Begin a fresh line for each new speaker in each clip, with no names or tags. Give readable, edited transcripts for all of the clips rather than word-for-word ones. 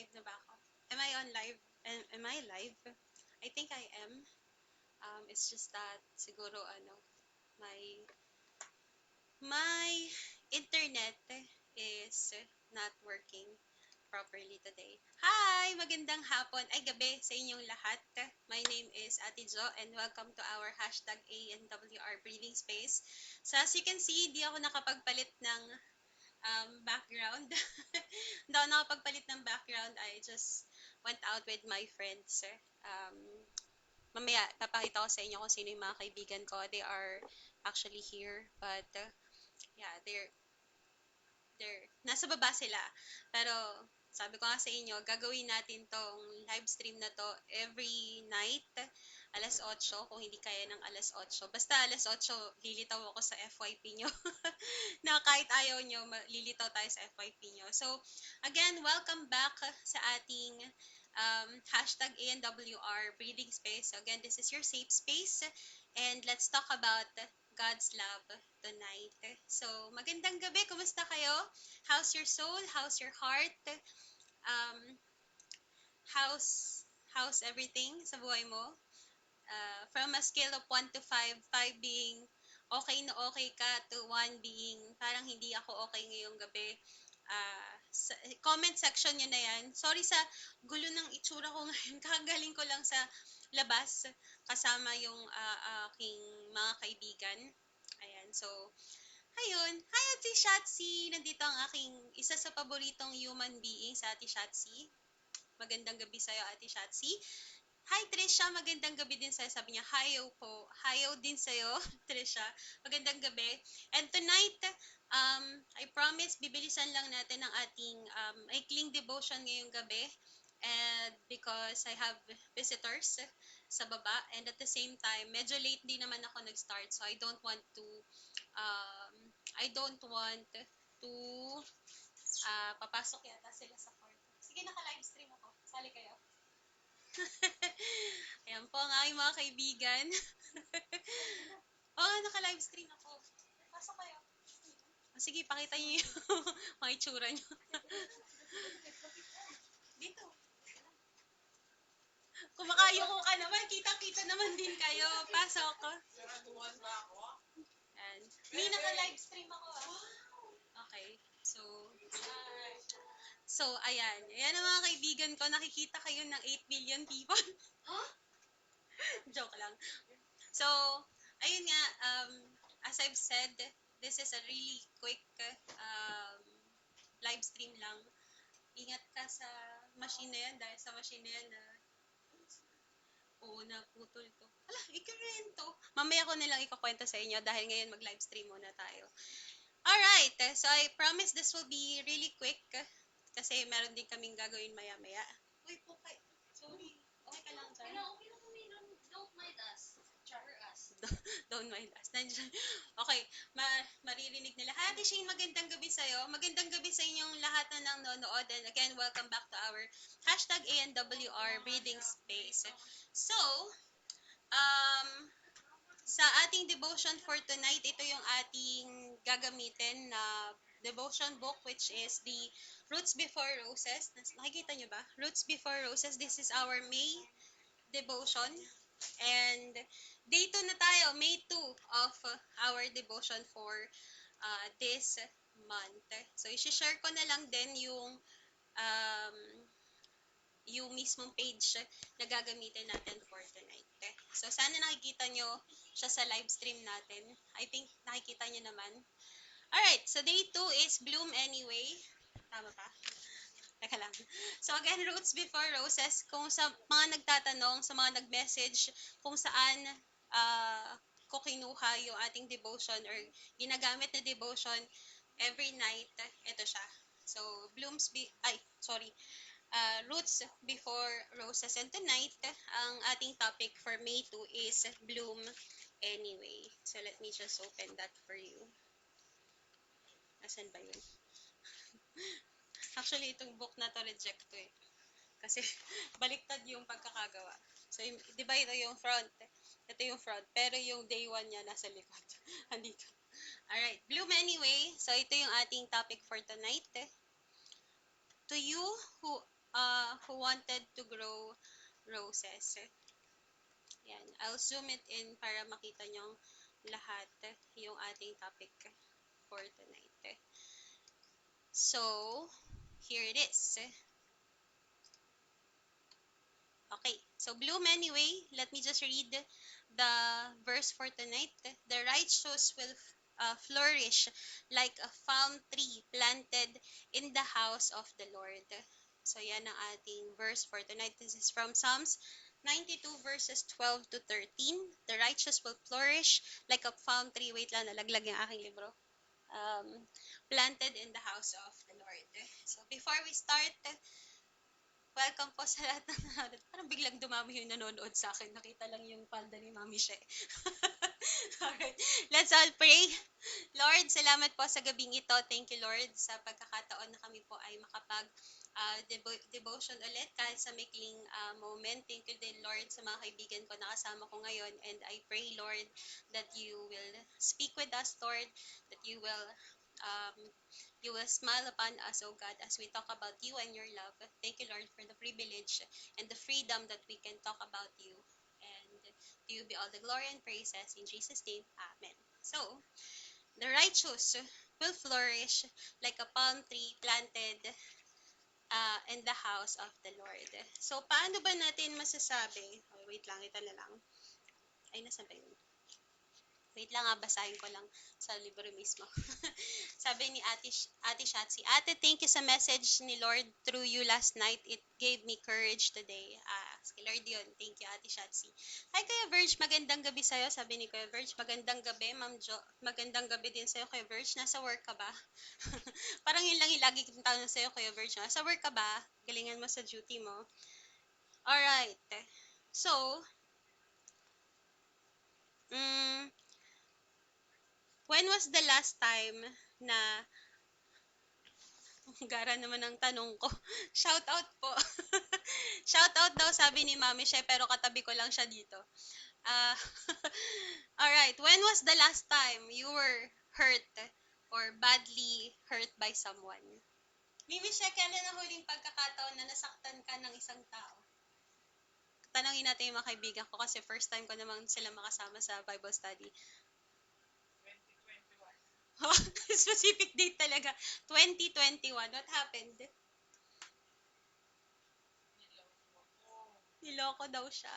Live na ba ako? Am I on live? Am I live? I think I am. It's just that siguro my my internet is not working properly today. Hi! Magandang hapon ay gabi sa inyong lahat. My name is Ate Jo and welcome to our hashtag ANWR Breathing Space. So as you can see, hindi ako nakapagpalit ng background. Hindi ako nakapagpalit ng background. I just went out with my friends. Um, Mamaya, papakita ko sa inyo kung sino yung mga kaibigan ko. They are actually here. But, yeah, nasa baba sila. Pero, sabi ko nga sa inyo, gagawin natin tong live stream na to every night, alas 8, kung hindi kaya ng alas 8. Basta alas 8, lilitaw ako sa FYP nyo. Na kahit ayaw nyo, lilitaw tayo sa FYP nyo. So, again, welcome back sa ating hashtag ANWR Breathing Space. So, again, this is your safe space. And let's talk about God's love tonight. So, magandang gabi. Kumusta kayo? How's your soul? How's your heart? Um, how's everything sa buhay mo? From a scale of 1 to 5, 5 being okay na okay ka to 1 being parang hindi ako okay ngayong gabi. Comment section nyo na yan. Sorry sa gulo ng itsura ko ngayon. Kakagaling ko lang sa labas kasama yung aking mga kaibigan. Ayan, so, ayun. Hi, Ate Shatsi! Nandito ang aking isa sa paboritong human being sa Ate Shatsi. Magandang gabi sa'yo, Ate Shatsi. Hi, Trisha. Magandang gabi din sa'yo. Sabi niya, hayo po. Hayo din sa'yo, Trisha. Magandang gabi. And tonight, I promise, bibilisan lang natin ang ating maikling devotion ngayong gabi. And because I have visitors sa baba. And at the same time, medyo late din naman ako nag-start. So, um, I don't want to papasok yata sila sa kwarto. Sige, naka-live stream ako. Sali kayo. Ayan po ang aking mga kaibigan. Oo, naka-live stream ako. Pasok kayo. Sige, pakita niyo yung mga itsura niyo. Dito. Kumakayoko ka naman. Kita-kita naman din kayo. Pasok ko. Ayan. May naka-live stream ako. Okay. So, ayan. Ayan ang mga kaibigan ko. Nakikita kayo ng 8 billion people. Joke lang. So, ayun nga, as I've said, this is a really quick um, live stream lang. Ingat ka sa machine na yan dahil sa machine na yan na oo, naputol to. Ala, ikurento. Mamaya ko nilang ikukwento sa inyo dahil ngayon mag-live stream muna tayo. Alright, so I promise this will be really quick kasi meron din kaming gagawin maya-maya. Uy, pukay. Sorry. Okay ka lang dyan? Okay lang kami. Don't mind us. Char us. Don't mind us. Okay, maririnig nila. Hi, Ate Shane, magandang gabi sa'yo. Magandang gabi sa inyong lahat na nanonood. And again, welcome back to our hashtag ANWR Breathing Space. So, um, sa ating devotion for tonight, ito yung ating gagamitin na devotion book which is the Roots Before Roses. Nakikita nyo ba? Roots Before Roses. This is our May devotion. And day 2 na tayo, May 2 of our devotion for this month. So, isi-share ko na lang din um, yung mismong page na gagamitin natin for tonight. So, sana nakikita nyo siya sa live stream natin. I think nakikita nyo naman. Alright, so day 2 is Bloom Anyway. Tama pa? Teka lang. So again, Roots Before Roses, kung sa mga nagtatanong, sa mga nag-message, kung saan ko kinuha yung ating devotion or ginagamit na devotion every night, ito siya. So, Roots Before Roses. And tonight, ang ating topic for May 2 is Bloom Anyway. So, let me just open that for you. Asan ba yun? Actually, itong book na to reject to eh. Kasi baliktad yung pagkakagawa. So, di ba ito yung front? Ito yung front. Pero yung day 1 niya nasa likod. Andito. Alright. Bloom Anyway. So, ito yung ating topic for tonight. To you who who wanted to grow roses. Yan. I'll zoom it in para makita nyo lahat yung ating topic for tonight. So, here it is. Okay, so bloom anyway. Let me just read the verse for tonight. The righteous will flourish like a palm tree planted in the house of the Lord. So yan ang ating verse for tonight. This is from Psalms 92 verses 12 to 13. The righteous will flourish like a palm tree. Wait lang, nalaglag yung aking libro. Planted in the house of the Lord. So before we start, welcome po sa lahat ng nanonood. Parang biglang dumami yung nanonood sa akin. Nakita lang yung palda ni Mami She. Alright, let's all pray. Lord, salamat po sa gabing ito. Thank you, Lord, sa pagkakataon na kami po ay makapag devotion ulit kahit sa maikling moment. Thank you din, Lord, sa mga kaibigan ko na kasama ko ngayon. And I pray, Lord, that you will speak with us, Lord, that um, you will smile upon us, O God, as we talk about you and your love. Thank you, Lord, for the privilege and the freedom that we can talk about you. And to you be all the glory and praises. In Jesus' name, Amen. So, the righteous will flourish like a palm tree planted in the house of the Lord. So, paano ba natin masasabi? Oh, wait lang, ito na lang. Ay, nasan ba yun? Wait lang basahin ko lang sa libro mismo. Sabi ni Ate Shatsi, Ate, thank you sa message ni Lord through you last night. It gave me courage today. Si Lord yun. Thank you, Ate Shatsi. Hi, Kuya Verge. Magandang gabi sa'yo. Sabi ni Kuya Verge, magandang gabi. Ma'am Jo, magandang gabi din sa'yo, Kuya Verge. Nasa work ka ba? Parang yun lang yung lagi kitang tanong sa'yo, Kuya Verge. Nasa work ka ba? Galingan mo sa duty mo. Alright. So, mm, when was the last time na gara naman ang tanong ko. Shout out po. Shout out daw sabi ni Mami She, pero katabi ko lang siya dito. Uh, Alright, when was the last time you were hurt or badly hurt by someone? Mimi She, kailan ang huling pagkakataon na nasaktan ka ng isang tao? Tanongin natin yung mga kaibigan ko kasi first time ko naman sila makasama sa Bible study. 2021. Specific date talaga. 2021. What happened? Niloko daw siya.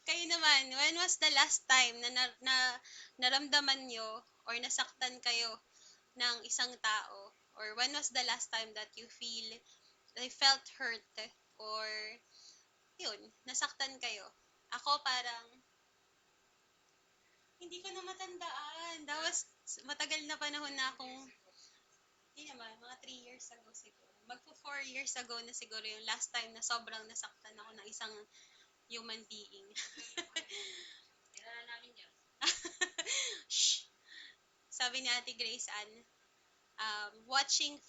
Kayo naman, when was the last time na naramdaman nyo or nasaktan kayo ng isang tao? Or when was the last time that you felt hurt or yun, nasaktan kayo? Ako parang, hindi ko na matandaan. That was, matagal na panahon na akong, hindi naman, mga 3 years ago siguro. Magpo 4 years ago na siguro yung last time na sobrang nasaktan ako ng isang human being. Shh. Sabi ni Ate Grace Ann, watching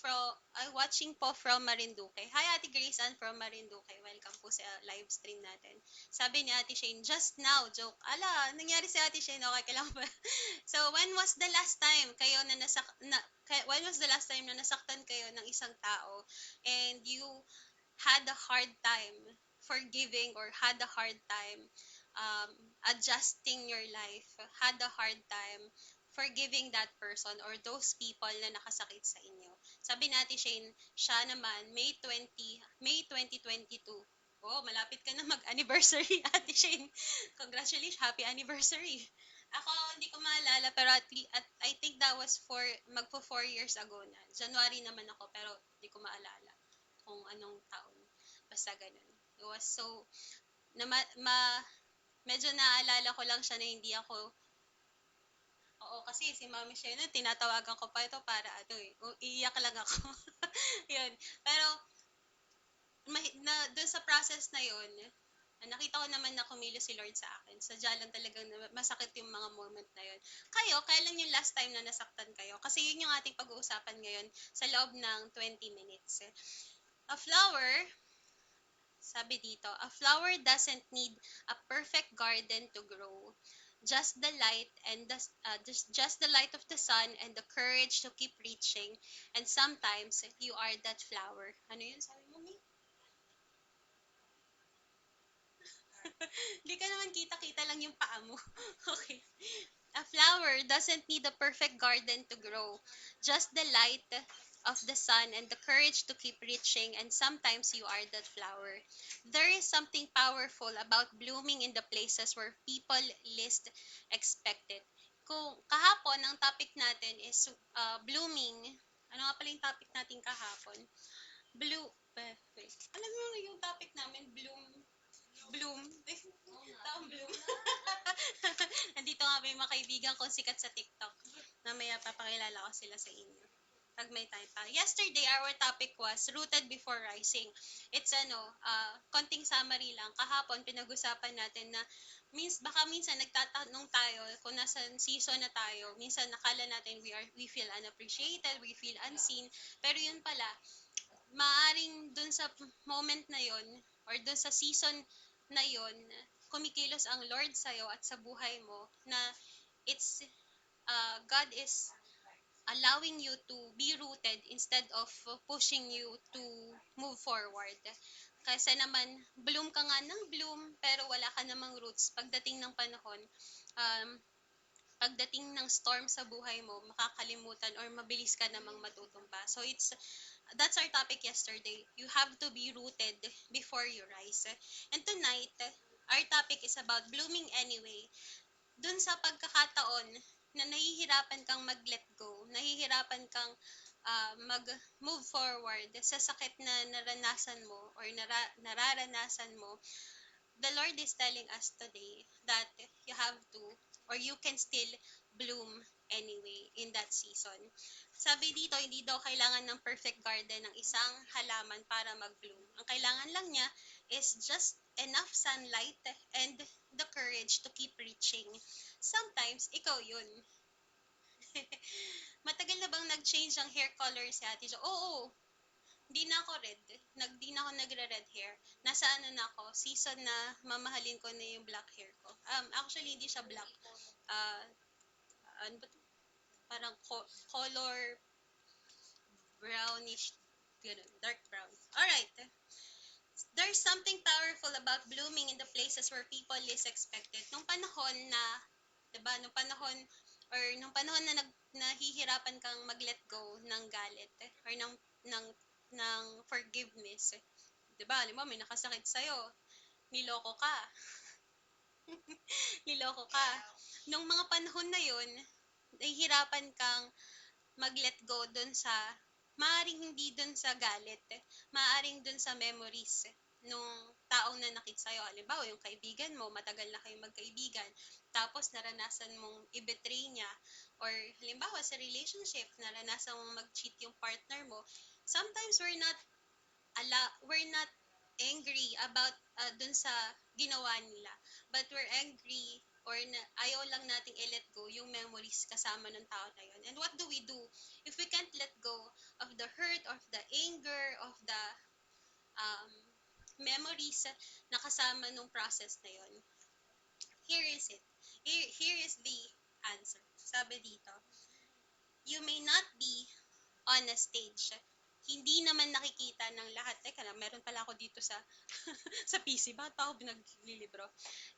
po from Marinduque. Hi Ate Grace Ann from Marinduque. Welcome po sa live stream natin. Sabi ni Ate Shane, just now, joke. Ala, nangyari si Ate Shane, okay, kailangan ba? So, when was the last time kayo when was the last time na nasaktan kayo ng isang tao and you had a hard time forgiving or had a hard time um, adjusting your life, had a hard time forgiving that person or those people na nakasakit sa inyo. Sabi natin, Shane, siya naman, May 2022. Oh, malapit ka na mag-anniversary, Ate Shane. Congratulations, happy anniversary. Ako, hindi ko maalala, pero I think that was magpo 4 years ago na. January naman ako, pero hindi ko maalala kung anong taon. Basta ganun. It was so, na medyo naalala ko lang siya na hindi ako, oo, kasi si Mami siya yun, tinatawagan ko pa ito para iiyak lang ako. Yun. Pero, doon sa process na yun, nakita ko naman na kumilos si Lord sa akin. Sadya lang talagang masakit yung mga moment na yun. Kayo, kailan yung last time na nasaktan kayo? Kasi yun yung ating pag-uusapan ngayon sa loob ng 20 minutes. A flower, sabi dito, a flower doesn't need a perfect garden to grow. Just the light and just the light of the sun and the courage to keep reaching. And sometimes you are that flower. Ano yun sabi mo, Mi? Hindi ka naman kita-kita lang yung paa mo. Okay. A flower doesn't need a perfect garden to grow. Just the light of the sun and the courage to keep reaching, and sometimes you are that flower. There is something powerful about blooming in the places where people least expect it. Kung kahapon, ang topic natin is blooming. Ano nga pala yung topic natin kahapon? Wait. Alam mo yung topic namin, bloom. Taong bloom. Nandito nga may mga kaibigan kong sikat sa TikTok. Mamaya papakilala ko sila sa inyo. Pag may time pa. Yesterday, our topic was rooted before rising. It's konting summary lang. Kahapon, pinag-usapan natin na baka minsan nagtatanong tayo kung nasa season na tayo. Minsan nakala natin we feel unappreciated, we feel unseen. Pero yun pala, maaring dun sa moment na yon or dun sa season na yon, kumikilos ang Lord sa'yo at sa buhay mo na it's God is allowing you to be rooted instead of pushing you to move forward. Kasi naman, bloom ka nga ng bloom, pero wala ka namang roots. Pagdating ng panahon, um, pagdating ng storm sa buhay mo, makakalimutan or mabilis ka namang matutumba. So that's our topic yesterday. You have to be rooted before you rise. And tonight, our topic is about blooming anyway. Dun sa pagkakataon na nahihirapan kang mag-let go, nahihirapan kang mag-move forward sa sakit na naranasan mo or nararanasan mo, the Lord is telling us today that you have to or you can still bloom anyway in that season. Sabi dito, hindi daw kailangan ng perfect garden ng isang halaman para mag-bloom. Ang kailangan lang niya is just enough sunlight and the courage to keep reaching. Sometimes, ikaw yun. Matagal na bang nag-change ang hair color si Ate Jo? Oo, hindi na ako red. Di na ako nagre-red hair. Nasa ano na ako, season na mamahalin ko na yung black hair ko. Actually, hindi siya black. Uh, ano ba to? Parang color brownish, ganun, dark brown. Alright. There's something powerful about blooming in the places where people least expect it. Nung panahon na, 'di ba, nung panahon na nahihirapan kang mag-let go ng galit or ng ng forgiveness. 'Di ba? Halimbawa, may nakasakit sa niloko ka. Niloko ka. Nung mga panahon na 'yon, nahihirapan kang mag-let go dun sa, maaring hindi dun sa galit, maaring dun sa memories nung taong nanakit sa'yo. Halimbawa, yung kaibigan mo, matagal na kayong magkaibigan, tapos naranasan mong i-betray niya, or halimbawa sa relationship, naranasan mong mag-cheat yung partner mo. Sometimes we're not angry about dun sa ginawa nila, but we're angry or ayaw lang nating i-let go yung memories kasama ng tao na yun. And what do we do if we can't let go of the hurt, of the anger, of the um, memories na kasama nung process na yun? Here is it. Here is the answer. Sabi dito, you may not be on a stage. Hindi naman nakikita ng lahat. Teka lang, meron pala ako dito sa sa PC. Bakit pa ako binaglilibro?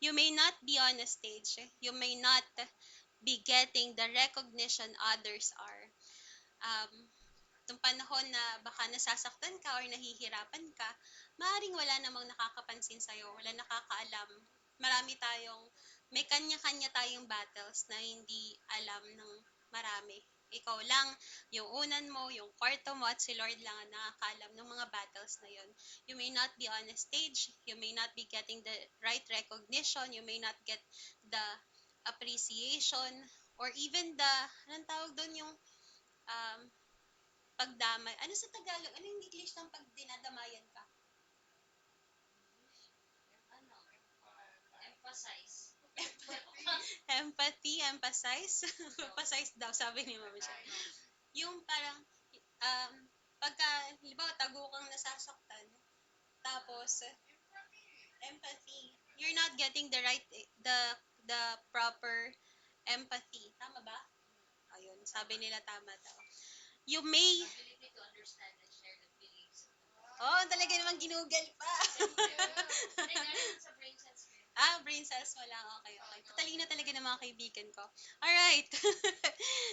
You may not be on a stage. You may not be getting the recognition others are. Um, Nung panahon na baka nasasaktan ka or nahihirapan ka, maaaring wala namang nakakapansin sa'yo, wala nakakaalam. May kanya-kanya tayong battles na hindi alam ng marami. Ikaw lang, yung unan mo, yung kwarto mo, at si Lord lang ang nakakaalam ng mga battles na yon. You may not be on a stage, you may not be getting the right recognition, you may not get the appreciation, or even anong tawag doon, yung um, pagdamay. Ano sa Tagalog? Ano yung English ng pag dinadamayan ka? Emphasize. Emphasize daw, sabi ni Mama siya. Yung parang, um, pagka, halimbawa, tago kang nasasaktan, tapos, empathy. You're not getting the proper empathy. Tama ba? Ayun, sabi nila tama daw. You may... Oh, talaga naman ginugal pa. Brain cells mo lang. Okay, okay. Tatalino talaga ng mga kaibigan ko. Alright.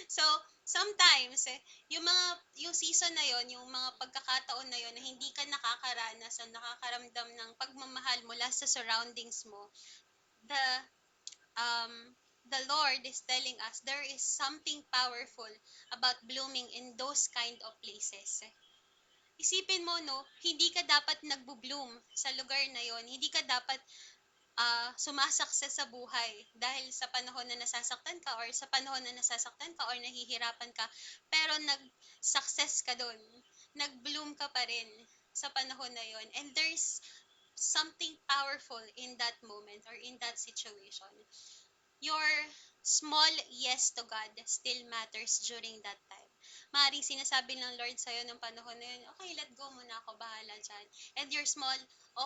So, sometimes, yung season na yon, yung mga pagkakataon na yon na hindi ka nakakaranas o nakakaramdam ng pagmamahal mula sa surroundings mo, the um, the Lord is telling us there is something powerful about blooming in those kind of places. Isipin mo, no, hindi ka dapat nagbo-bloom sa lugar na yon. Hindi ka dapat sumasakses sa buhay dahil sa panahon na nasasaktan ka or sa panahon na nasasaktan ka or nahihirapan ka. Pero nag-success ka doon. Nag-bloom ka pa rin sa panahon na yon. And there's something powerful in that moment or in that situation. Your small yes to God still matters during that time. Maaaring sinasabi ng Lord sa'yo ng panahon na yun, okay, let go muna ako, bahala dyan. And your small,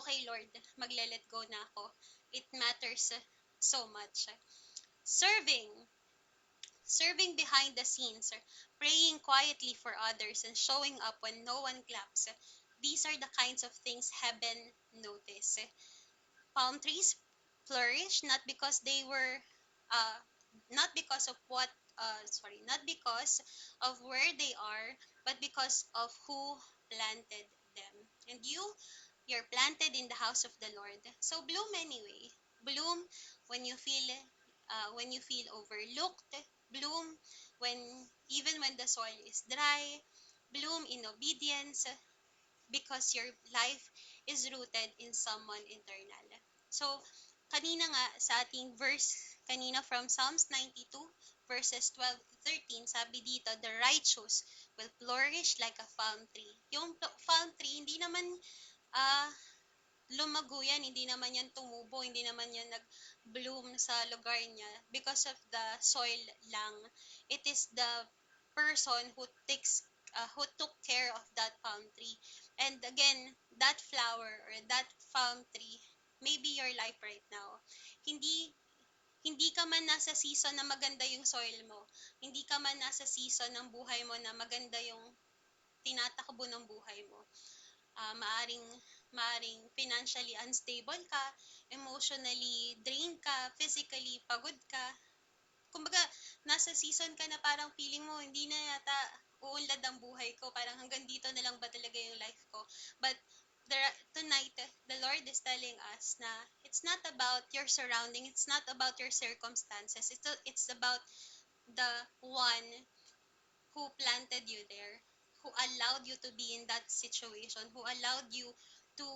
okay Lord, magle-let go na ako. It matters so much. Serving, serving behind the scenes, praying quietly for others, and showing up when no one claps. These are the kinds of things heaven notice. Palm trees flourish not because they were uh, not because of what not because of where they are, but because of who planted them. And you're planted in the house of the Lord, so bloom anyway. Bloom when you feel overlooked. Bloom when even when the soil is dry. Bloom in obedience because your life is rooted in someone internal. So, kanina nga sa ating verse, kanina from Psalms 92, verses 12 to 13, sabi dito, the righteous will flourish like a palm tree. Yung palm tree, hindi naman uh, lumago yan, hindi naman yan tumubo, hindi naman yan nag-bloom sa lugar niya because of the soil lang. It is the person who took care of that palm tree. And again, that flower or that palm tree may be your life right now. Hindi hindi ka man nasa season na maganda yung soil mo. Hindi ka man nasa season ng buhay mo na maganda yung tinatakbo ng buhay mo. Maaring financially unstable ka, emotionally drained ka, physically pagod ka. Kumbaga, nasa season ka na parang feeling mo, hindi na yata uunlad ang buhay ko. Parang hanggang dito na lang ba talaga yung life ko. But tonight, the Lord is telling us na it's not about your surrounding, it's not about your circumstances. It's about the one who planted you there, who allowed you to be in that situation, who allowed you to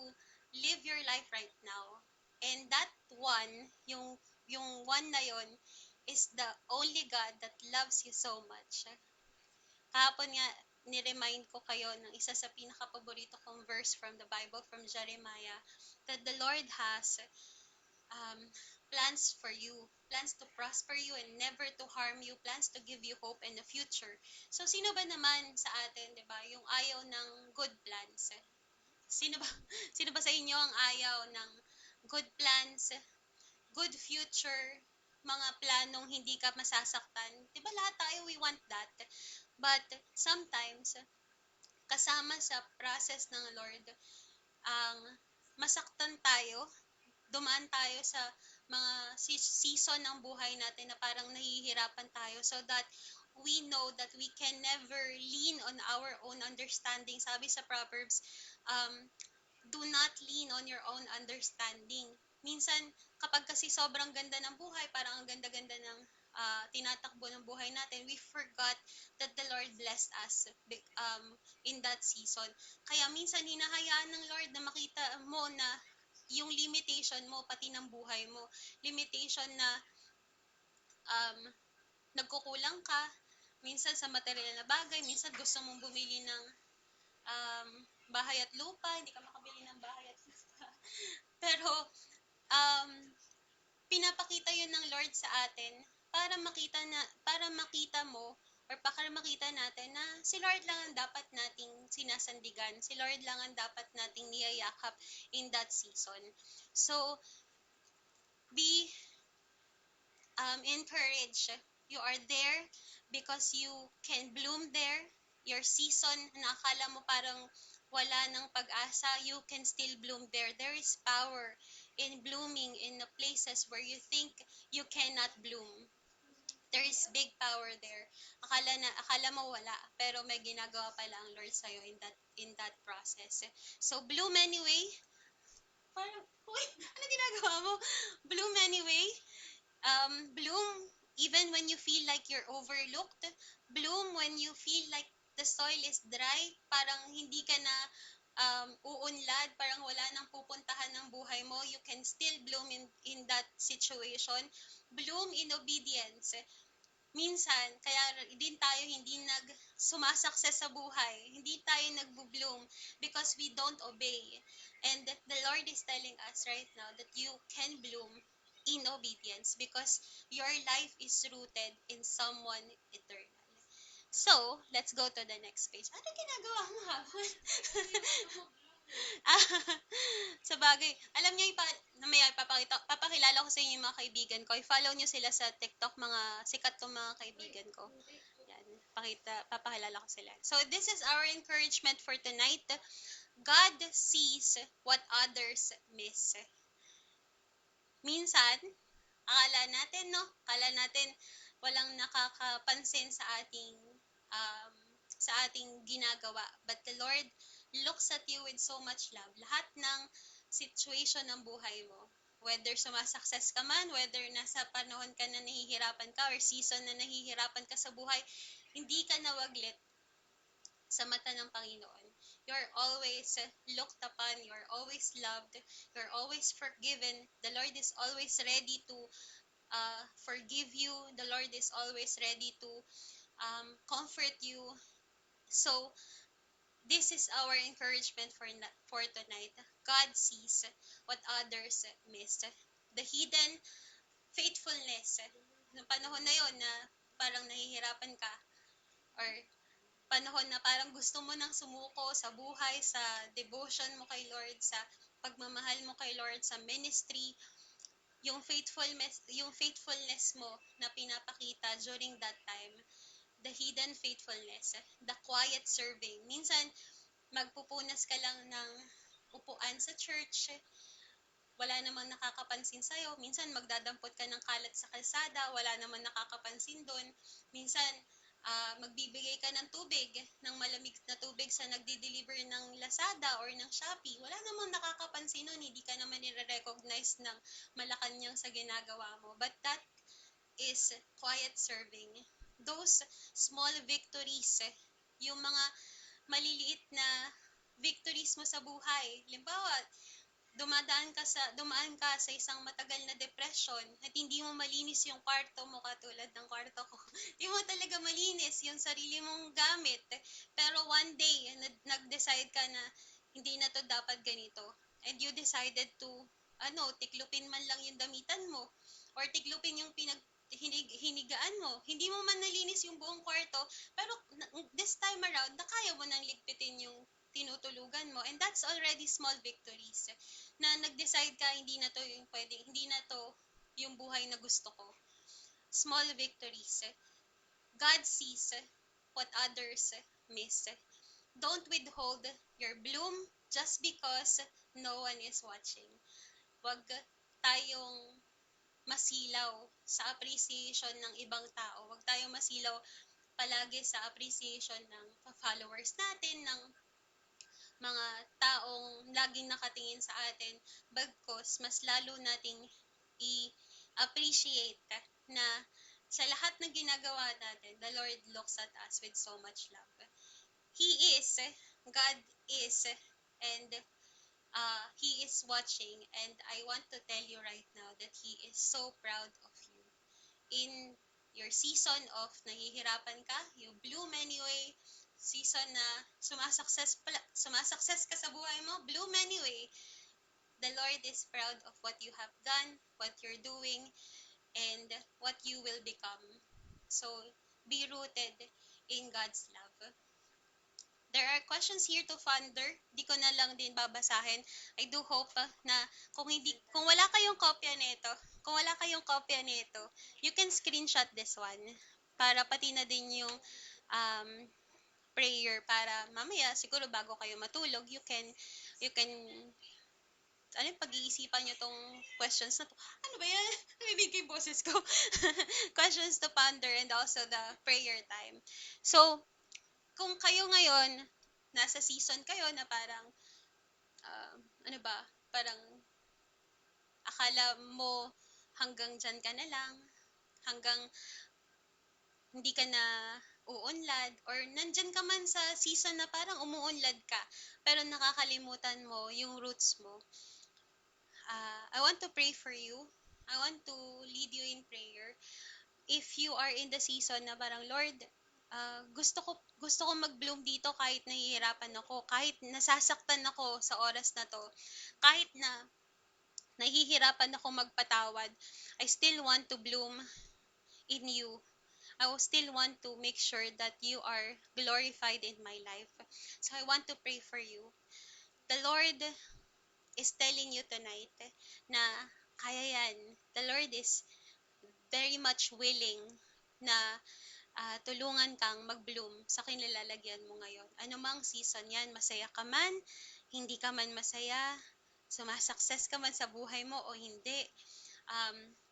live your life right now. And that one, yung one na yon, is the only God that loves you so much. Kahapon nga, ni-remind ko kayo ng isa sa pinaka-paborito kong verse from the Bible, from Jeremiah, that the Lord has um, plans for you, plans to prosper you and never to harm you, plans to give you hope and a future. So, sino ba naman sa atin, di ba, yung ayaw ng good plans? Sino ba, sino ba sa inyo ang ayaw ng good plans, good future, mga planong hindi ka masasaktan? Di ba lahat tayo, we want that. But sometimes, kasama sa process ng Lord, ang masaktan tayo, dumaan tayo sa mga season ng buhay natin na parang nahihirapan tayo so that we know that we can never lean on our own understanding. Sabi sa Proverbs, um, do not lean on your own understanding. Minsan, kapag kasi sobrang ganda ng buhay, parang ang ganda-ganda ng tinatakbo ng buhay natin, we forgot that the Lord blessed us in that season. Kaya minsan, hinahayaan ng Lord na makita mo na yung limitation mo, pati ng buhay mo. Limitation na um, nagkukulang ka, minsan sa material na bagay, minsan gusto mong bumili ng um, bahay at lupa, hindi ka makabili ng bahay at lupa. Pero, um, pinapakita yun ng Lord sa atin para makita mo or para makita natin na si Lord lang ang dapat nating sinasandigan. Si Lord lang ang dapat nating niyayakap in that season. So, be encouraged. You are there because you can bloom there. Your season na akala mo parang wala ng pag-asa, you can still bloom there. There is power in blooming in the places where you think you cannot bloom. There is big power there. Akala mo wala, pero may ginagawa pala ang Lord sa'yo in that process. So bloom anyway. Parang, uy, ano ginagawa mo? Bloom anyway. Bloom even when you feel like you're overlooked. Bloom when you feel like the soil is dry. Parang hindi ka na uunlad, parang wala nang pupuntahan ng buhay mo. You can still bloom in that situation. Bloom in obedience. Minsan, kaya din tayo hindi sumasakses sa buhay. Hindi tayo nagbo-bloom because we don't obey. And the Lord is telling us right now that you can bloom in obedience because your life is rooted in someone eternal. So, let's go to the next page. Ano ginagawa mo hapon? Sa bagay, alam niyo, namaya papakilala ko sa inyo yung mga kaibigan ko. I-follow niyo sila sa TikTok, mga sikat kong mga kaibigan ko. Yan, papakilala ko sila. So, this is our encouragement for tonight. God sees what others miss. Minsan, akala natin walang nakakapansin um, sa ating ginagawa. But the Lord looks at you with so much love. Lahat ng situation ng buhay mo, whether sumasakses ka man, whether nasa panahon ka na nahihirapan ka or season na nahihirapan ka sa buhay, hindi ka nawaglit sa mata ng Panginoon. You're always looked upon, you're always loved, you're always forgiven. The Lord is always ready to forgive you. The Lord is always ready to comfort you. So, this is our encouragement for tonight. God sees what others miss. The hidden faithfulness. Noong panahon na yon na parang nahihirapan ka or panahon na parang gusto mo nang sumuko sa buhay, sa devotion mo kay Lord, sa pagmamahal mo kay Lord, sa ministry, yung faithfulness mo na pinapakita during that time, the hidden faithfulness, the quiet serving. Minsan, magpupunas ka lang ng upuan sa church, wala namang nakakapansin sa'yo. Minsan, magdadampot ka ng kalat sa kalsada, wala namang nakakapansin doon. Minsan, magbibigay ka ng tubig, ng malamig na tubig sa nagdi-deliver ng Lazada or ng Shopee. Wala namang nakakapansin nun, hindi ka naman nire-recognize ng Malacanang sa ginagawa mo. But that is quiet serving. Those small victories, yung mga maliliit na victories mo sa buhay. Limbawa, dumaan ka sa isang matagal na depression at hindi mo malinis yung kwarto mo katulad ng kwarto ko. Hindi mo talaga malinis yung sarili mong gamit. Pero one day, nag-decide ka na hindi na to dapat ganito. And you decided to, tiklupin man lang yung damitan mo or tiklupin yung hinigaan mo. Hindi mo man nalinis yung buong kwarto, pero this time around, nakaya mo nang ligpitin yung tinutulugan mo. And that's already small victories. Na nag-decide ka, hindi na to yung pwedeng, hindi na to yung buhay na gusto ko. Small victories. God sees what others miss. Don't withhold your bloom just because no one is watching. Wag tayong masilaw sa appreciation ng ibang tao. Wag tayong masilaw palagi sa appreciation ng followers natin, ng mga taong laging nakatingin sa atin, bagkos mas lalo nating i-appreciate na sa lahat ng ginagawa natin, the Lord looks at us with so much love. He is, God is, and He is watching, and I want to tell you right now that He is so proud of you. In your season of nahihirapan ka, you bloom anyway. Season na sumasakses ka sa buhay mo, bloom anyway. The Lord is proud of what you have done, what you're doing, and what you will become. So, be rooted in God's love. There are questions here to ponder. Di ko na lang din babasahin. I do hope na kung wala kayong kopya nito, you can screenshot this one para pati na din yung um, prayer para mamaya siguro bago kayo matulog, you can ano yung pag-iisipan nyo tong questions na to. Ano ba yan? Narinig yung boses ko. Questions to ponder and also the prayer time. So, kung kayo ngayon, nasa season kayo na parang, ano ba, parang akala mo hanggang dyan ka na lang, hanggang hindi ka na uunlad, or nandyan ka man sa season na parang umuunlad ka, pero nakakalimutan mo yung roots mo. I want to pray for you. I want to lead you in prayer. If you are in the season na parang, Lord, gusto ko mag-bloom dito kahit nahihirapan ako, kahit nasasaktan ako sa oras na to, kahit na nahihirapan ako magpatawad, I still want to bloom in you. I will still want to make sure that you are glorified in my life. So I want to pray for you. The Lord is telling you tonight na kaya yan. The Lord is very much willing na tulungan kang mag-bloom sa kinilalagyan mo ngayon. Ano mang season yan, masaya ka man, hindi ka man masaya, sumasukses ka man sa buhay mo o hindi,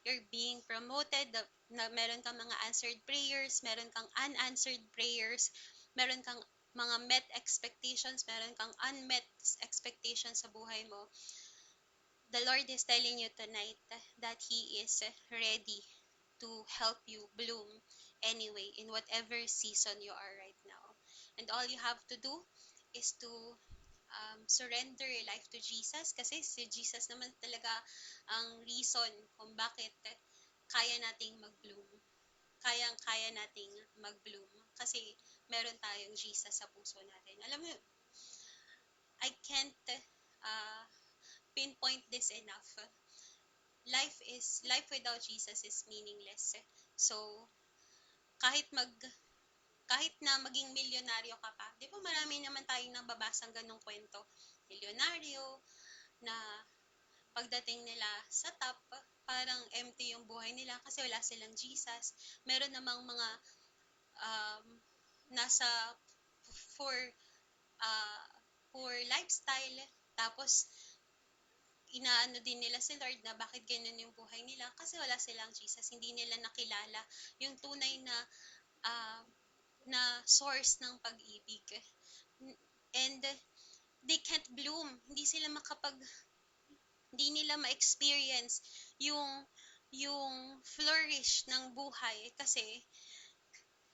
you're being promoted, na meron kang mga answered prayers, meron kang unanswered prayers, meron kang mga met expectations, meron kang unmet expectations sa buhay mo. The Lord is telling you tonight that He is ready to help you bloom anyway in whatever season you are right now. And all you have to do is to surrender your life to Jesus, kasi si Jesus naman talaga ang reason kung bakit kaya nating mag-bloom. Kayang-kaya nating mag-bloom kasi meron tayong Jesus sa puso natin. Alam mo, I can't uh, pinpoint this enough. Life without Jesus is meaningless. So, kahit kahit na maging milyonaryo ka pa, 'di ba marami naman tayong nababasang ganong kwento. Milyonaryo na pagdating nila sa top, parang empty yung buhay nila kasi wala silang Jesus. Meron namang mga um, nasa for uh, poor lifestyle, tapos inaano din nila si Lord na bakit ganun yung buhay nila kasi wala silang Jesus, hindi nila nakilala yung tunay uh, na source ng pag-ibig. And they can't bloom, hindi nila ma-experience yung flourish ng buhay kasi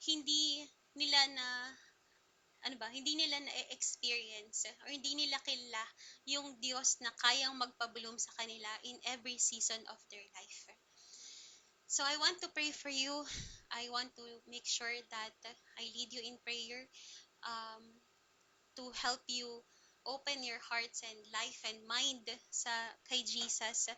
hindi nila na hindi nila na-experience or hindi nila kilala yung Diyos na kayang magpa-bloom sa kanila in every season of their life. So I want to pray for you. I want to make sure that I lead you in prayer, um, to help you open your hearts and life and mind sa kay Jesus.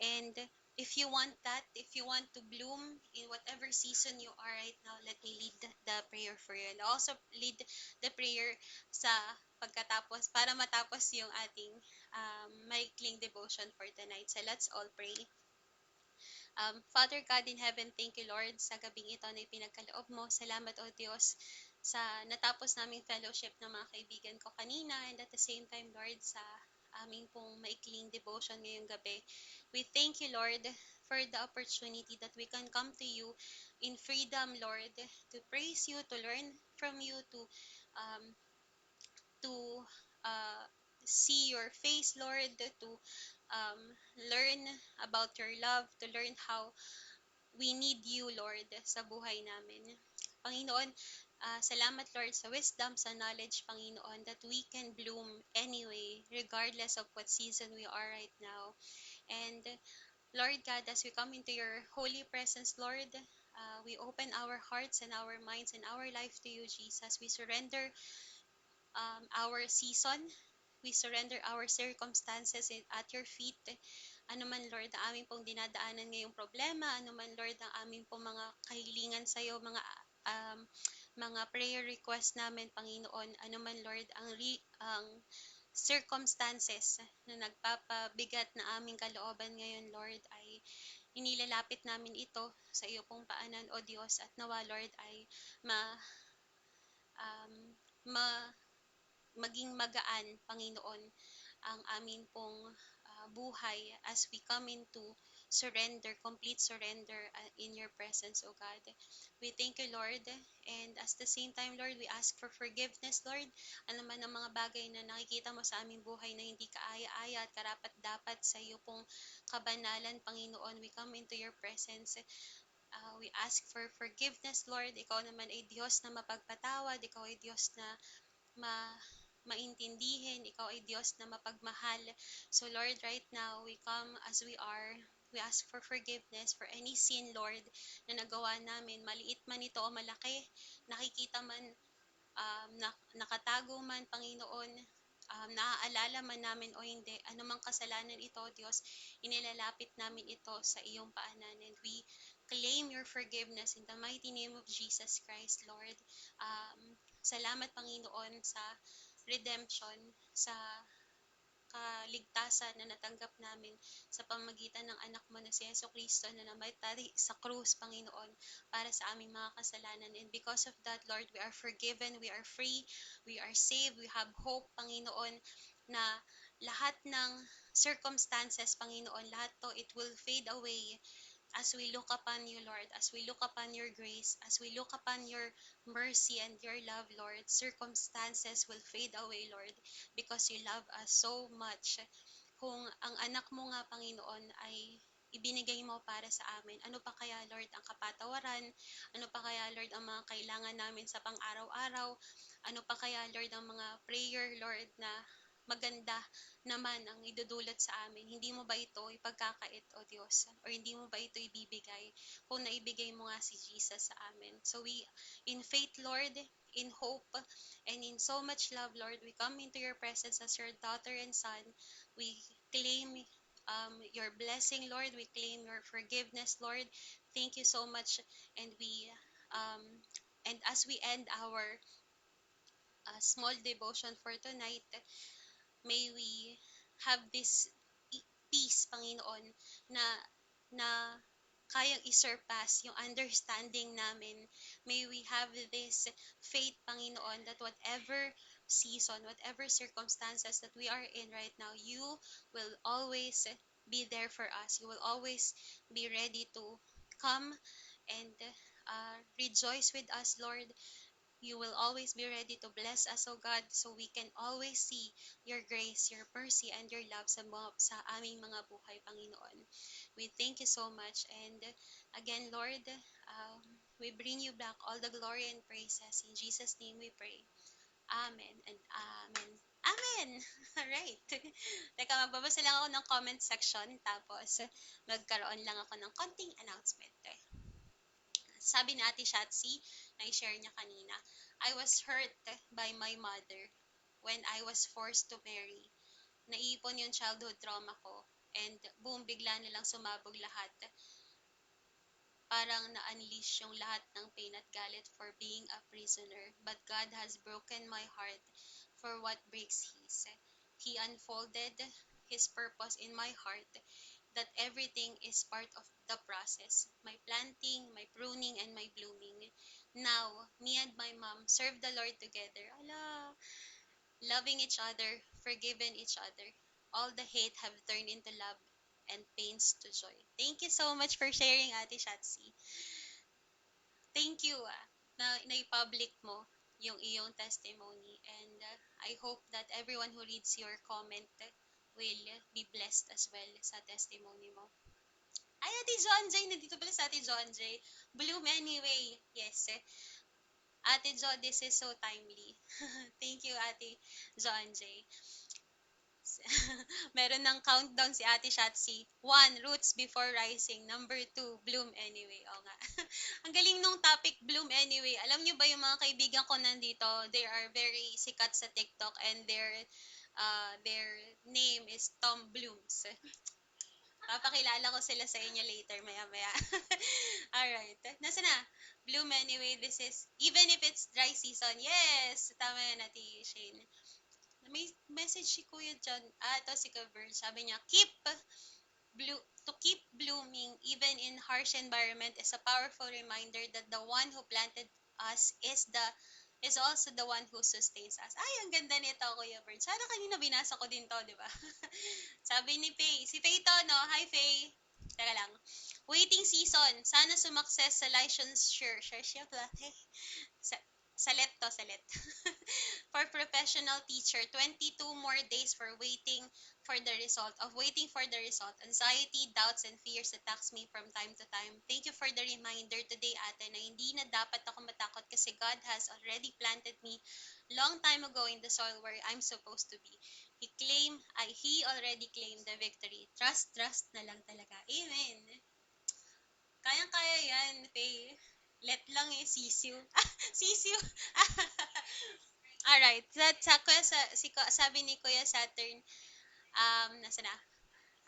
And if you want that, if you want to bloom in whatever season you are right now, let me lead the prayer for you. And also lead the prayer sa pagkatapos, para matapos yung ating maikling devotion for tonight. So let's all pray. Father God in heaven, thank you Lord sa gabing ito na ipinagkaloob mo. Salamat o Diyos sa natapos naming fellowship ng mga kaibigan ko kanina, and at the same time Lord sa aming pong maikling devotion ngayong gabi. We thank you Lord for the opportunity that we can come to you in freedom Lord, to praise you, to learn from you, um, to see your face Lord, to um, learn about your love, to learn how we need you, Lord, sa buhay namin. Panginoon, salamat, Lord, sa wisdom, sa knowledge, Panginoon, that we can bloom anyway, regardless of what season we are right now. And, Lord God, as we come into your holy presence, Lord, we open our hearts and our minds and our life to you, Jesus. We surrender our season. We surrender our circumstances at your feet. Ano man, Lord, ang aming pong dinadaanan ngayong problema, ano man, Lord, ang aming pong mga kahilingan sa iyo, mga prayer request namin, Panginoon, ano man, Lord, ang circumstances na nagpapabigat na aming kalooban ngayon, Lord, ay inilalapit namin ito sa iyo pong paanan, O Diyos, at nawa, Lord, ay ma, um, ma, maging magaan, Panginoon, ang amin pong buhay as we come into surrender, complete surrender in your presence, O God. We thank you, Lord. And at the same time, Lord, we ask for forgiveness, Lord. Ano man ang mga bagay na nakikita mo sa aming buhay na hindi kaaya-aya at karapat-dapat sa iyo pong kabanalan, Panginoon. We come into your presence. We ask for forgiveness, Lord. Ikaw naman ay Diyos na mapagpatawad. Ikaw ay Diyos na ma maintindihin. Ikaw ay Diyos na mapagmahal. So Lord, right now, we come as we are. We ask for forgiveness for any sin, Lord, na nagawa namin. Maliit man ito o malaki, nakikita man, nakatago man, Panginoon, naaalala man namin o hindi, anumang kasalanan ito, Diyos, inilalapit namin ito sa iyong paanan. And we claim your forgiveness in the mighty name of Jesus Christ, Lord. Salamat, Panginoon, sa redemption, sa kaligtasan na natanggap namin sa pamagitan ng anak mo na si Yeso Cristo na namatay sa krus, Panginoon, para sa aming mga kasalanan. And because of that, Lord, we are forgiven, we are free, we are saved, we have hope, Panginoon, na lahat ng circumstances, Panginoon, lahat to, it will fade away as we look upon you, Lord, as we look upon your grace, as we look upon your mercy and your love, Lord, circumstances will fade away, Lord, because you love us so much. Kung ang anak mo nga, Panginoon, ay ibinigay mo para sa amin, ano pa kaya, Lord, ang kapatawaran? Ano pa kaya, Lord, ang mga kailangan namin sa pang-araw-araw? Ano pa kaya, Lord, ang mga prayer, Lord, na maganda naman ang idudulot sa amin? Hindi mo ba ito ipagkakait, O Diyos? Or hindi mo ba ito ibibigay kung naibigay mo nga si Jesus sa amin? So we, in faith, Lord, in hope, and in so much love, Lord, we come into your presence as your daughter and son. We claim your blessing, Lord. We claim your forgiveness, Lord. Thank you so much. And we, um, and as we end our small devotion for tonight, may we have this peace, Panginoon, na na kayang isurpass yung understanding namin. May we have this faith, Panginoon, that whatever season, whatever circumstances that we are in right now, you will always be there for us. You will always be ready to come and rejoice with us, Lord. You will always be ready to bless us, O God, so we can always see your grace, your mercy, and your love sa aming mga buhay, Panginoon. We thank you so much. And again, Lord, we bring you back all the glory and praises. In Jesus' name we pray. Amen and amen. Amen! Alright. Teka, magbabasa lang ako ng comment section, tapos magkaroon lang ako ng konting announcement. Sabi ni Ate Shatsi, na i-share niya kanina, I was hurt by my mother when I was forced to marry. Naipon yung childhood trauma ko, and boom, bigla nilang sumabog lahat. Parang na-unleash yung lahat ng pain at galit for being a prisoner. But God has broken my heart for what breaks His. He unfolded His purpose in my heart, that everything is part of the process. My planting, my pruning, and my blooming. Now, me and my mom serve the Lord together. Ala, loving each other, forgiving each other. All the hate have turned into love and pains to joy. Thank you so much for sharing, Ate Shatsi. Thank you na na-public mo yung iyong testimony. And I hope that everyone who reads your comment will be blessed as well sa testimony mo. Ay, Ate John Jay, nandito pala sa Ate John Jay. Bloom anyway. Yes. Ate Jo, this is so timely. Thank you, Ate John Jay. Meron ng countdown si Ate Shatsi. 1, roots before rising. Number 2, bloom anyway. O nga. Ang galing nung topic, bloom anyway. Alam nyo ba yung mga kaibigan ko nandito, they are very sikat sa TikTok and their name is Tom Blooms. Papakilala ko sila sa inyo later, maya-maya. Alright. Nasa na? Bloom anyway, this is, even if it's dry season, yes! Tama yan, Ate Shane. May message si Kuya John, ito si Cover, sabi niya, to keep blooming even in harsh environment is a powerful reminder that the one who planted us is the is also the one who sustains us. Ay, ang ganda nito, Kuya Bird. Sana kanina binasa ko din to, di ba? Sabi ni Faye, si Faye to, no? Hi, Faye. Teka lang. Waiting season. Sana sumakses sa license sure siya pala. Sa, salet to, salet. For professional teacher, 22 more days for waiting for the result. Anxiety, doubts, and fears attacks me from time to time. Thank you for the reminder today, ate, na hindi na dapat ako matakot kasi God has already planted me long time ago in the soil where I'm supposed to be. He already claimed the victory. Trust na lang talaga. Amen. Kayang-kaya yan, Faye. Let lang eh, sisiw. Sisiw. Alright, sabi ni Kuya Saturn, nasa na?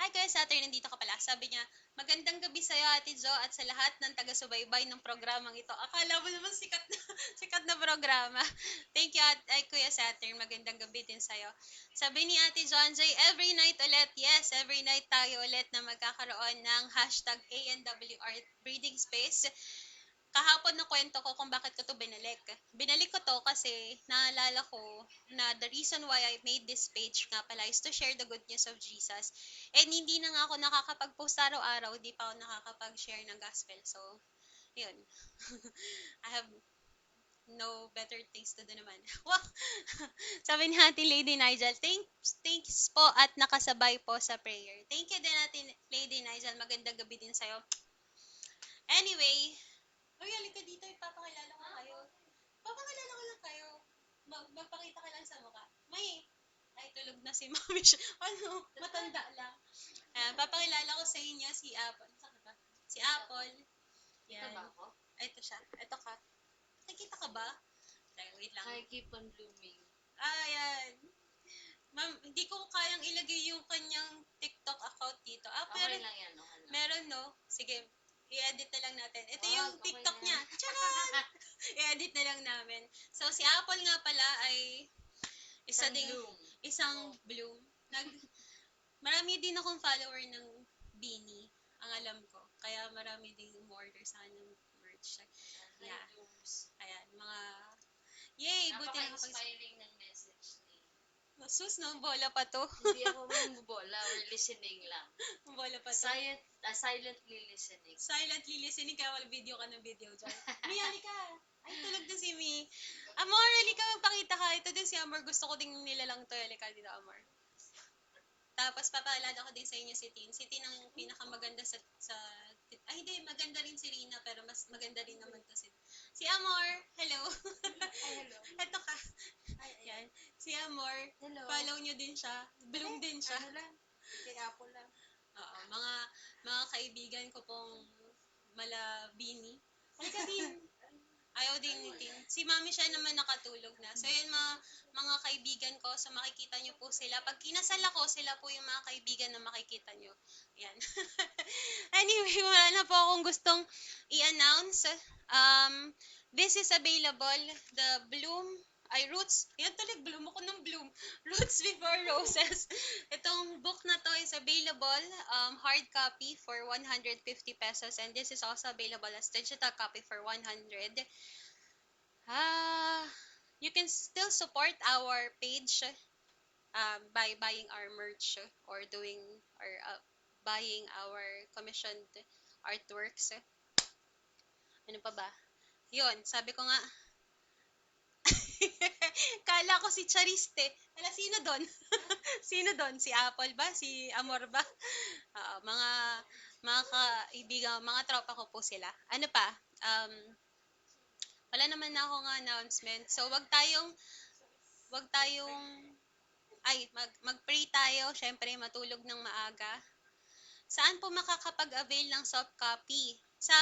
Hi Kuya Saturn, nandito ka pala. Sabi niya, magandang gabi sa'yo Ate Jo at sa lahat ng taga-subaybay ng programang ito. Akala mo naman sikat na, sikat na programa. Thank you Kuya Saturn, magandang gabi din sa'yo. Sabi ni Ate John J, every night ulit, yes, every night tayo ulit na magkakaroon ng hashtag ANWR Breathing Space. Kahapon na kwento ko kung bakit ko to binalik. Binalik ko to kasi naalala ko na the reason why I made this page nga pala is to share the good news of Jesus. And hindi na nga ako nakakapag-post araw-araw, hindi pa ako nakakapag-share ng gospel. So, yun. I have no better things to do naman. Wow! Sabi ni Ate Lady Nigel, thanks po at nakasabay po sa prayer. Thank you din Ate Lady Nigel. Magandang gabi din sa'yo. Anyway, uy, halika dito, ipapakilala ko kayo. Papakilala ko lang kayo. Magpakita ka lang sa mukha. Ay, tulog na si Mami siya. Ano, matanda lang. Papakilala ko sa inyo si Apple. Saan ka ba? Si Apple. Yan.
Ito ba ako?
Ito siya. Ito ka. Nakikita ka ba? Wait lang.
I keep on blooming.
Yan. Ma'am, hindi ko kayang ilagay yung kanyang TikTok account dito. Pero
Okay lang yan, no? Ano?
meron, no? Sige, i-edit na lang natin. Ito
Wag,
yung
okay
TikTok
na.
niya. Charan! I-edit na lang namin. So, si Apple nga pala ay isang bloom. Marami din akong follower ng Beanie, ang alam ko. Kaya marami din umorder sa kanyang merch. Yeah. Ayan, yay! Buti
Napaka-inspiring ng message ni...
Sus, no? Bola pa to.
Hindi ako mambobola. We're listening lang.
Bola pa to.
Silently listening.
Silently listening, kaya wala video ka ng video dyan. Mia, halika! Ay, tulog na si Mi. Amor, halika, magpakita ka. Ito din si Amor. Gusto ko din nilalang to. Halika dito, Amor. Tapos, papaalala ko din sa inyo si Tin. Si Tin ang pinakamaganda ay, hindi. Maganda rin si Rina, pero mas maganda rin naman to si Amor. Hello.
Ay, hello.
Ito ka.
Ay,
Yan. Si Amor.
hello.
Follow nyo din siya. Bloom din siya.
Ano lang? Kay Apple lang.
Oo, mga kaibigan ko pong malabini. Halika din. Ayaw din ni Tin. Si Mami siya naman nakatulog na. So yun mga kaibigan ko, so makikita nyo po sila. Pag kinasal ako, sila po yung mga kaibigan na makikita nyo. Yan. Anyway, wala na po akong gustong i-announce. This is available. The Roots. Yan tuloy, bloom ako ng bloom. Roots Before Roses. Itong book na to is available hard copy for 150 pesos and this is also available as digital copy for 100. You can still support our page by buying our merch or buying our commissioned artworks. Ano pa ba? Yun, sabi ko nga, kala ko si Chariste. Sino doon? Sino doon? Si Apple ba? Si Amor ba? Mga kaibigan, mga tropa ko po sila. Ano pa? Wala naman na akong announcement. So, mag-pray tayo. Syempre, matulog ng maaga. Saan po makakapag-avail ng soft copy? Sa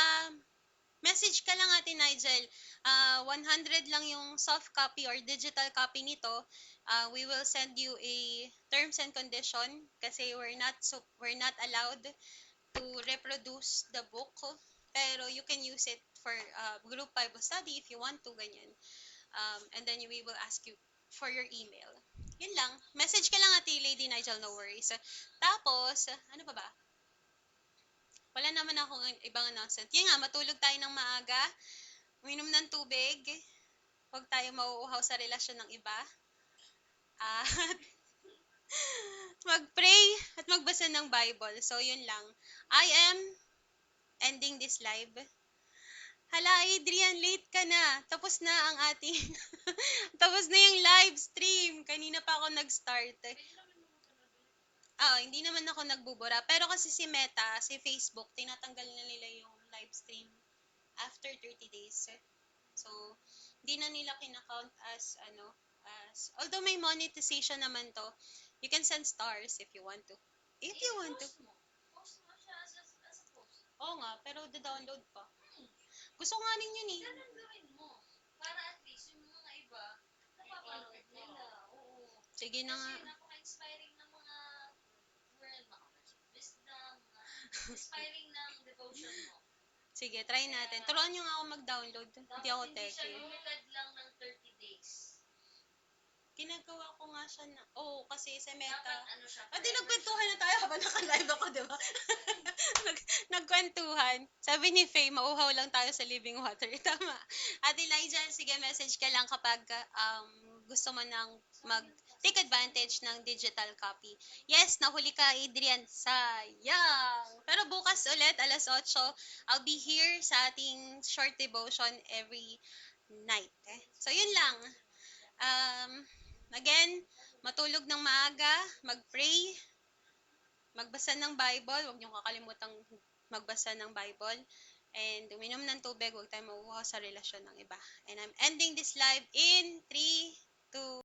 message ka lang Ate Nigel. 100 lang yung soft copy or digital copy nito. We will send you a terms and condition kasi we're not allowed to reproduce the book. Pero you can use it for group Bible study if you want to, ganyan. And then we will ask you for your email. Yun lang. Message ka lang Ate Lady Nigel, no worries. Tapos, ano pa ba? Wala naman akong ibang announcement. Yan nga, matulog tayo ng maaga, uminom ng tubig, Huwag tayo mauuhaw sa relasyon ng iba. At mag-pray at magbasa ng Bible. So, yun lang. I am ending this live. Hala, Adrian, late ka na. Tapos na ang ating, tapos na yung live stream. Kanina pa ako nag-start. Hindi naman ako nagbubura. Pero kasi si Meta, si Facebook, tinatanggal na nila yung live stream after 30 days. So, hindi na nila kinakount as, although may monetization naman to, you can send stars if you want to. If you want to.
Post mo siya as a post.
Oo nga, pero download pa. Gusto ko nga rin yun eh.
Ganun gawin mo. Para at least yung mga iba, napapanood nila. Oo.
Sige na nga.
Kasi napaka-inspiring ng mga word, mga words of wisdom, mga inspiring ng devotion mo.
Sige, try natin. Turuan nyo nga ako mag-download. Hindi ako
Dapat hindi siya
techie.
limited lang ng 30 days.
Ginagawa ko nga siya na, kasi sa Meta.
Dapat ano siya.
Di nagkwentuhan na tayo habang naka-live ako, di ba? Nagkwentuhan. Sabi ni Faye, mauhaw lang tayo sa living water. Tama. At Elijah, sige, message ka lang kapag gusto mo nang take advantage ng digital copy. Yes, nahuli ka, Adrian. Sayang. Pero bukas ulit, alas 8, I'll be here sa ating short devotion every night. So, yun lang. Again, matulog ng maaga, mag-pray, magbasa ng Bible, huwag niyong kakalimutang magbasa ng Bible, and uminom ng tubig, huwag tayong mauuhaw sa relasyon ng iba. And I'm ending this live in 3, 2,